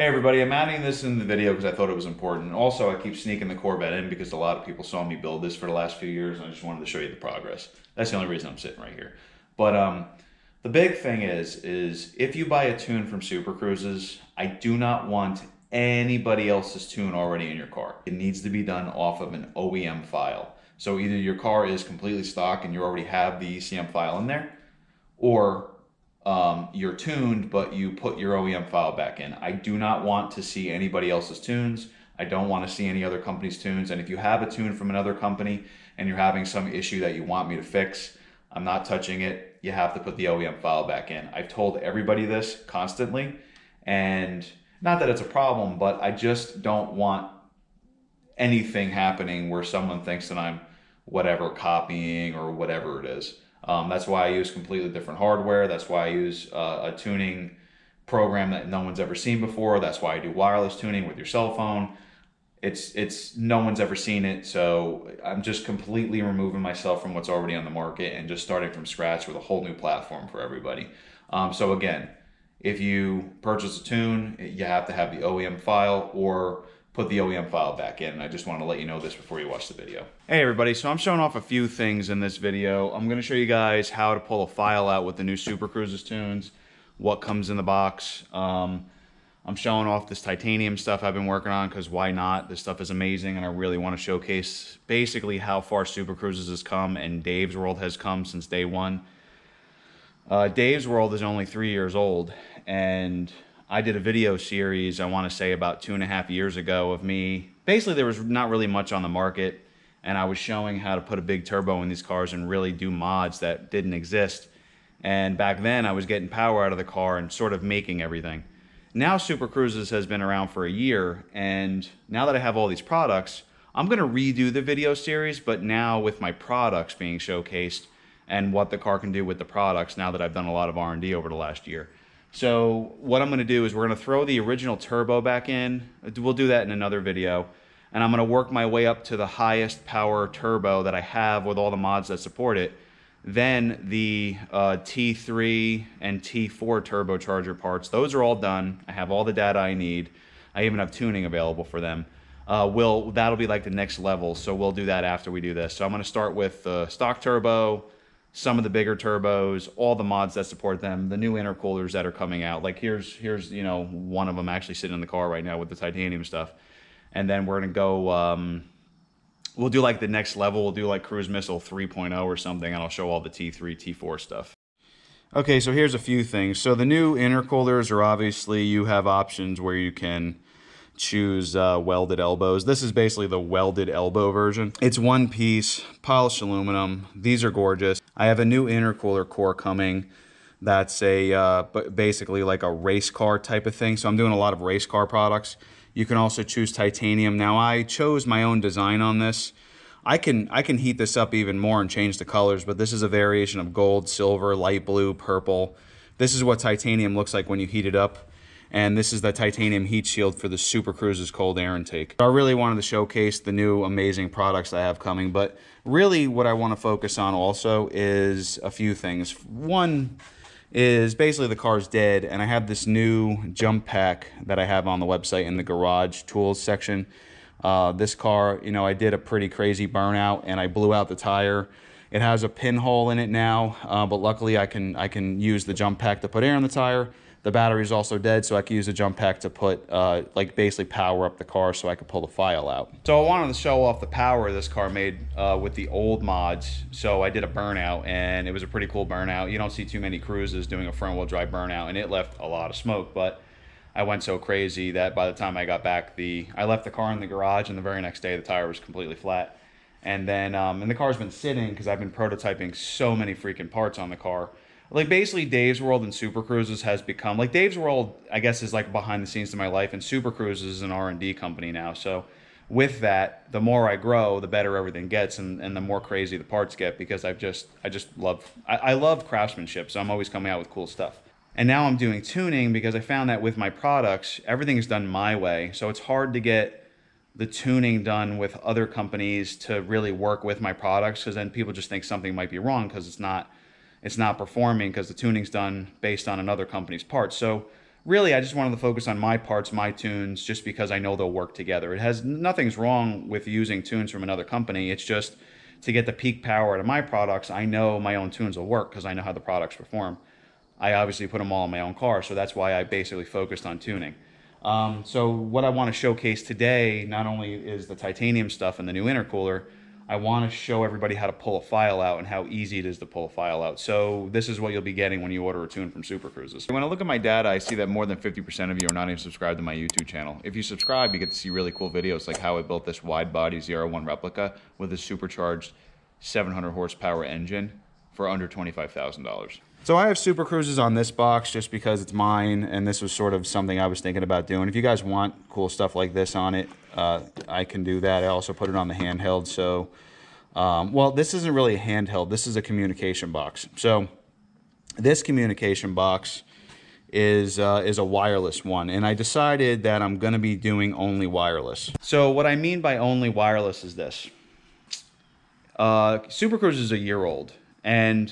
Hey everybody, I'm adding this in the video because I thought it was important. Also, I keep sneaking the Corvette in because a lot of people saw me build this for the last few years and I just wanted to show you the progress. That's the only reason I'm sitting right here. But the big thing is if you buy a tune from Super Cruzes, I do not want anybody else's tune already in your car. It needs to be done off of an OEM file. So either your car is completely stock and you already have the ECM file in there, or you're tuned, but you put your OEM file back in. I do not want to see anybody else's tunes. I don't want to see any other company's tunes. And if you have a tune from another company and you're having some issue that you want me to fix, I'm not touching it. You have to put the OEM file back in. I've told everybody this constantly, and not that it's a problem, but I just don't want anything happening where someone thinks that I'm whatever copying or whatever it is. That's why I use completely different hardware. That's why I use a tuning program that no one's ever seen before. That's why I do wireless tuning with your cell phone. It's no one's ever seen it, so I'm just completely removing myself from what's already on the market and just starting from scratch with a whole new platform for everybody. So again, if you purchase a tune, you have to have the OEM file or put the OEM file back in. I just want to let you know this before you watch the video. Hey everybody, so I'm showing off a few things in this video. I'm going to show you guys how to pull a file out with the new Super Cruzes tunes, what comes in the box. I'm showing off this titanium stuff I've been working on because why not? This stuff is amazing and I really want to showcase basically how far Super Cruzes has come and Dave's World has come since day one. Dave's World is only 3 years old, and I did a video series, I want to say about 2.5 years ago, of me. Basically, there was not really much on the market, and I was showing how to put a big turbo in these cars and really do mods that didn't exist. And back then, I was getting power out of the car and sort of making everything. Now, Super Cruzes has been around for a year, and now that I have all these products, I'm going to redo the video series, but now with my products being showcased and what the car can do with the products now that I've done a lot of R&D over the last year. So what I'm going to do is we're going to throw the original turbo back in. We'll do that in another video. And I'm going to work my way up to the highest power turbo that I have with all the mods that support it. Then the T3 and T4 turbocharger parts, those are all done. I have all the data I need. I even have tuning available for them. That'll be like the next level, so we'll do that after we do this. So I'm going to start with the stock turbo, some of the bigger turbos, all the mods that support them, the new intercoolers that are coming out. Like here's you know, one of them actually sitting in the car right now with the titanium stuff. And then we're gonna go, we'll do like the next level. We'll do like Cruise Missile 3.0 or something, and I'll show all the T3, T4 stuff. Okay, so here's a few things. So the new intercoolers are obviously, you have options where you can choose welded elbows. This is basically the welded elbow version. It's one piece, polished aluminum. These are gorgeous. I have a new intercooler core coming. That's a basically like a race car type of thing. So I'm doing a lot of race car products. You can also choose titanium. Now I chose my own design on this. I can heat this up even more and change the colors, but this is a variation of gold, silver, light blue, purple. This is what titanium looks like when you heat it up. And this is the titanium heat shield for the Super Cruzes cold air intake. I really wanted to showcase the new amazing products I have coming, but really what I want to focus on also is a few things. One is basically the car's dead, and I have this new jump pack that I have on the website in the garage tools section. This car, you know, I did a pretty crazy burnout and I blew out the tire. It has a pinhole in it now, but luckily I can use the jump pack to put air in the tire. The battery is also dead, so I can use a jump pack to put, like basically power up the car so I could pull the file out. So I wanted to show off the power this car made with the old mods. So I did a burnout, and it was a pretty cool burnout. You don't see too many Cruzes doing a front wheel drive burnout, and it left a lot of smoke, but I went so crazy that by the time I got back, I left the car in the garage, and the very next day the tire was completely flat. And then, and the car's been sitting because I've been prototyping so many freaking parts on the car. Like basically Dave's World and Super Cruzes has become, like Dave's World, I guess, is like behind the scenes to my life, and Super Cruzes is an R&D company now. So with that, the more I grow, the better everything gets, and the more crazy the parts get, because I love craftsmanship, so I'm always coming out with cool stuff. And now I'm doing tuning because I found that with my products, everything is done my way. So it's hard to get the tuning done with other companies to really work with my products, because then people just think something might be wrong because it's not performing because the tuning's done based on another company's parts. So really, I just wanted to focus on my parts, my tunes, just because I know they'll work together. It has nothing's wrong with using tunes from another company. It's just to get the peak power out of my products, I know my own tunes will work because I know how the products perform. I obviously put them all in my own car, so that's why I basically focused on tuning. So what I want to showcase today, not only is the titanium stuff and the new intercooler, I want to show everybody how to pull a file out and how easy it is to pull a file out. So this is what you'll be getting when you order a tune from Super Cruzes. When I look at my data, I see that more than 50% of you are not even subscribed to my YouTube channel. If you subscribe, you get to see really cool videos like how I built this wide body ZR1 replica with a supercharged 700 horsepower engine for under $25,000. So I have Super Cruzes on this box just because it's mine, and this was sort of something I was thinking about doing. If you guys want cool stuff like this on it, I can do that. I also put it on the handheld. So, well, this isn't really a handheld. This is a communication box. So this communication box is a wireless one, and I decided that I'm going to be doing only wireless. So what I mean by only wireless is this. Super Cruze is a year old, and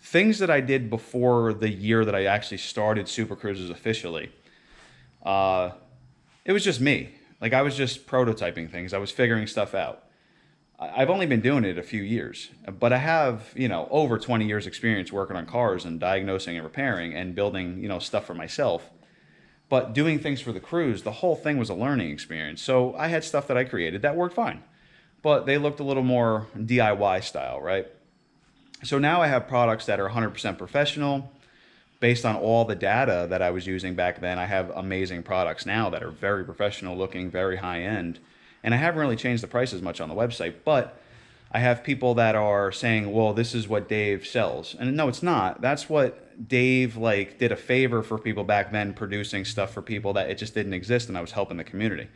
things that I did before the year that I actually started Super Cruzes officially, it was just me. Like, I was just prototyping things. I was figuring stuff out. I've only been doing it a few years, but I have, you know, over 20 years experience working on cars and diagnosing and repairing and building, you know, stuff for myself. But doing things for the Cruze, the whole thing was a learning experience. So I had stuff that I created that worked fine, but they looked a little more DIY style, right? So now I have products that are 100% professional. Based on all the data that I was using back then, I have amazing products now that are very professional looking, very high end. And I haven't really changed the prices much on the website, but I have people that are saying, well, this is what Dave sells. And no, it's not. That's what Dave like did a favor for people back then, producing stuff for people that it just didn't exist, and I was helping the community.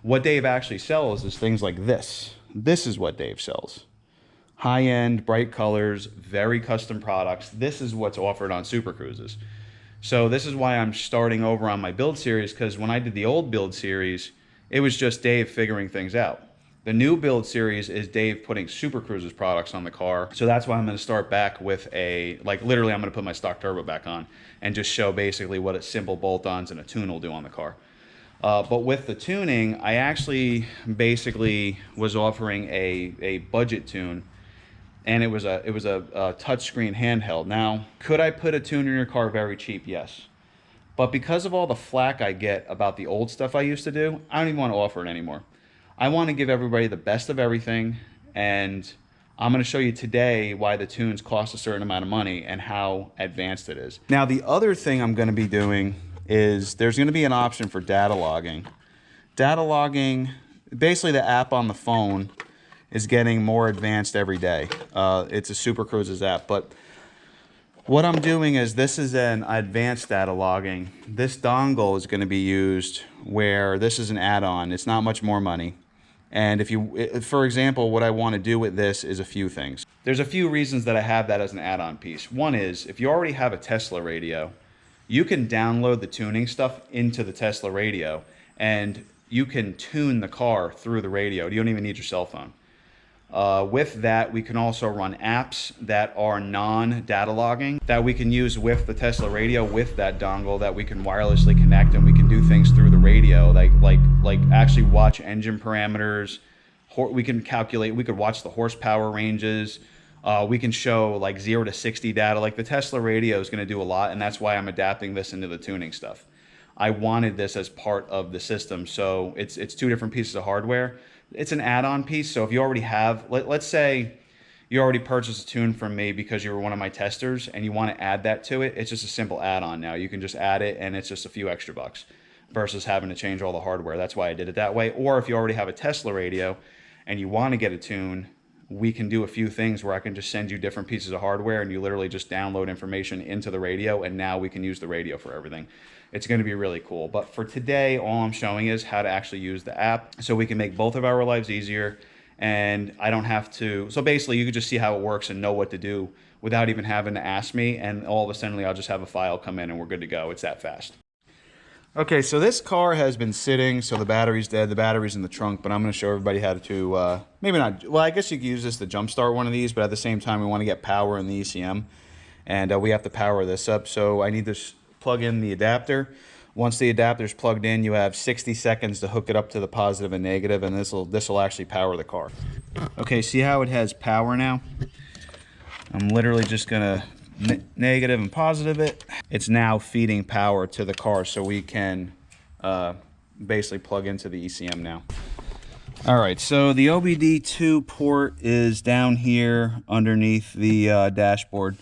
What Dave actually sells is things like this. This is what Dave sells. High-end, bright colors, very custom products. This is what's offered on Super Cruzes. So this is why I'm starting over on my build series, because when I did the old build series, it was just Dave figuring things out. The new build series is Dave putting Super Cruzes products on the car. So that's why I'm going to start back with a, like literally I'm going to put my stock turbo back on and just show basically what a simple bolt-ons and a tune will do on the car. But with the tuning, I actually basically was offering a budget tune, and it was a touchscreen handheld. Now, could I put a tune in your car very cheap? Yes. But because of all the flack I get about the old stuff I used to do, I don't even want to offer it anymore. I want to give everybody the best of everything, and I'm going to show you today why the tunes cost a certain amount of money and how advanced it is. Now, the other thing I'm going to be doing is there's going to be an option for data logging. Data logging, basically the app on the phone, is getting more advanced every day. It's a Super Cruzes app, but what I'm doing is this is an advanced data logging. This dongle is going to be used where this is an add-on. It's not much more money. And if you, for example, what I want to do with this is a few things. There's a few reasons that I have that as an add-on piece. One is if you already have a Tesla radio, you can download the tuning stuff into the Tesla radio, and you can tune the car through the radio. You don't even need your cell phone. With that, we can also run apps that are non-data logging that we can use with the Tesla radio with that dongle that we can wirelessly connect, and we can do things through the radio, like actually watch engine parameters. We can calculate, we could watch the horsepower ranges. We can show like 0 to 60 data. Like the Tesla radio is going to do a lot, and that's why I'm adapting this into the tuning stuff. I wanted this as part of the system, so it's two different pieces of hardware. It's an add-on piece, so if you already have, let's say you already purchased a tune from me because you were one of my testers and you want to add that to it, it's just a simple add-on now. You can just add it and it's just a few extra bucks versus having to change all the hardware. That's why I did it that way. Or if you already have a Tesla radio and you want to get a tune, we can do a few things where I can just send you different pieces of hardware and you literally just download information into the radio, and now we can use the radio for everything. It's going to be really cool. But for today, all I'm showing is how to actually use the app so we can make both of our lives easier, and I don't have to. So basically, you can just see how it works and know what to do without even having to ask me, and all of a sudden, I'll just have a file come in and we're good to go. It's that fast. Okay, so this car has been sitting, so the battery's dead. The battery's in the trunk, but I'm going to show everybody how to, maybe not, well, I guess you could use this to jumpstart one of these, but at the same time, we want to get power in the ECM, and we have to power this up. So I need to plug in the adapter. Once the adapter is plugged in, you have 60 seconds to hook it up to the positive and negative, and this will actually power the car. Okay, see how it has power now? I'm literally just gonna negative and positive it. It's now feeding power to the car, so we can basically plug into the ECM now. All right, so the OBD2 port is down here underneath the dashboard.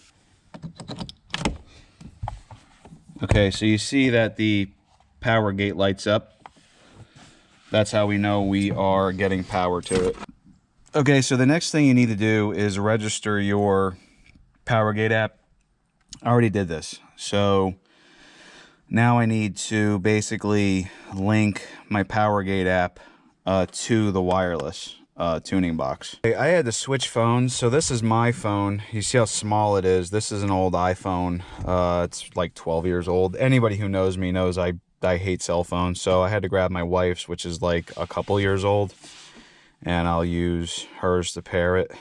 Okay, so you see that the power gate lights up. That's how we know we are getting power to it. Okay, so the next thing you need to do is register your Powergate app. I already did this. So now I need to basically link my Powergate app to the wireless tuning box. I had to switch phones, so this is my phone. You see how small it is. This is an old iPhone. It's like 12 years old. Anybody who knows me knows I hate cell phones, so I had to grab my wife's, which is like a couple years old, and I'll use hers to pair it.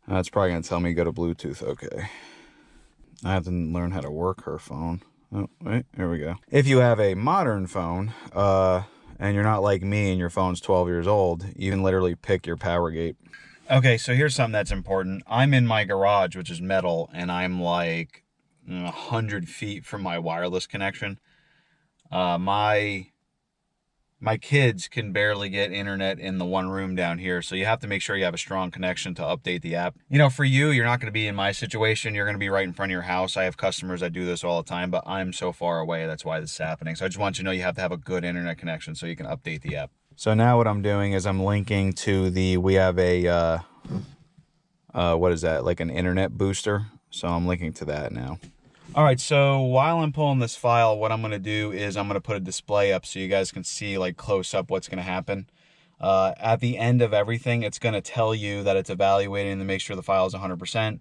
It's probably gonna tell me to go to Bluetooth. Okay, I have to learn how to work her phone. Oh wait, here we go. If you have a modern phone, and you're not like me and your phone's 12 years old, you can literally pick your Powergate. Okay, so here's something that's important. I'm in my garage, which is metal, and I'm like 100 feet from my wireless connection. My kids can barely get internet in the one room down here, so you have to make sure you have a strong connection to update the app. You know, for you, you're not going to be in my situation. You're going to be right in front of your house. I have customers that do this all the time, but I'm so far away. That's why this is happening. So I just want you to know you have to have a good internet connection so you can update the app. So now what I'm doing is I'm linking to we have a, what is that? Like an internet booster. So I'm linking to that now. All right, so while I'm pulling this file, what I'm going to do is I'm going to put a display up so you guys can see like close up what's going to happen. At the end of everything, it's going to tell you that it's evaluating to make sure the file is 100%,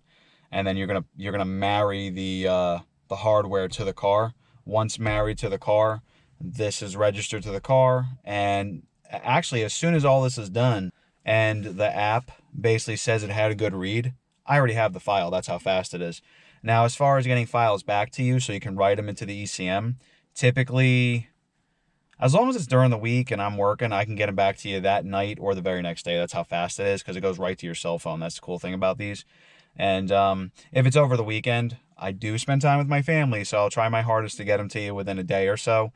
and then you're going to marry the hardware to the car. Once married to the car, this is registered to the car, and actually as soon as all this is done and the app basically says it had a good read, I already have the file. That's how fast it is. Now, as far as getting files back to you so you can write them into the ECM, typically, as long as it's during the week and I'm working, I can get them back to you that night or the very next day. That's how fast it is because it goes right to your cell phone. That's the cool thing about these. And if it's over the weekend, I do spend time with my family, so I'll try my hardest to get them to you within a day or so.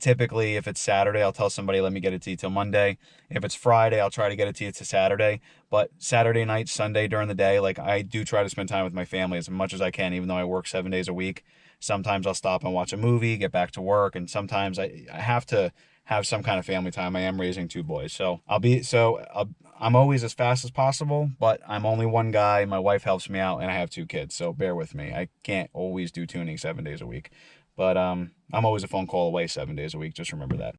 Typically, if it's Saturday, I'll tell somebody, let me get it to you till Monday. If it's Friday, I'll try to get it to you to Saturday. But Saturday night, Sunday during the day, like I do try to spend time with my family as much as I can, even though I work 7 days a week. Sometimes I'll stop and watch a movie, get back to work, and sometimes I have to have some kind of family time. I am raising 2 boys, so I'm always as fast as possible, but I'm only one guy. My wife helps me out, and I have 2 kids, so bear with me. I can't always do tuning 7 days a week. But I'm always a phone call away 7 days a week. Just remember that.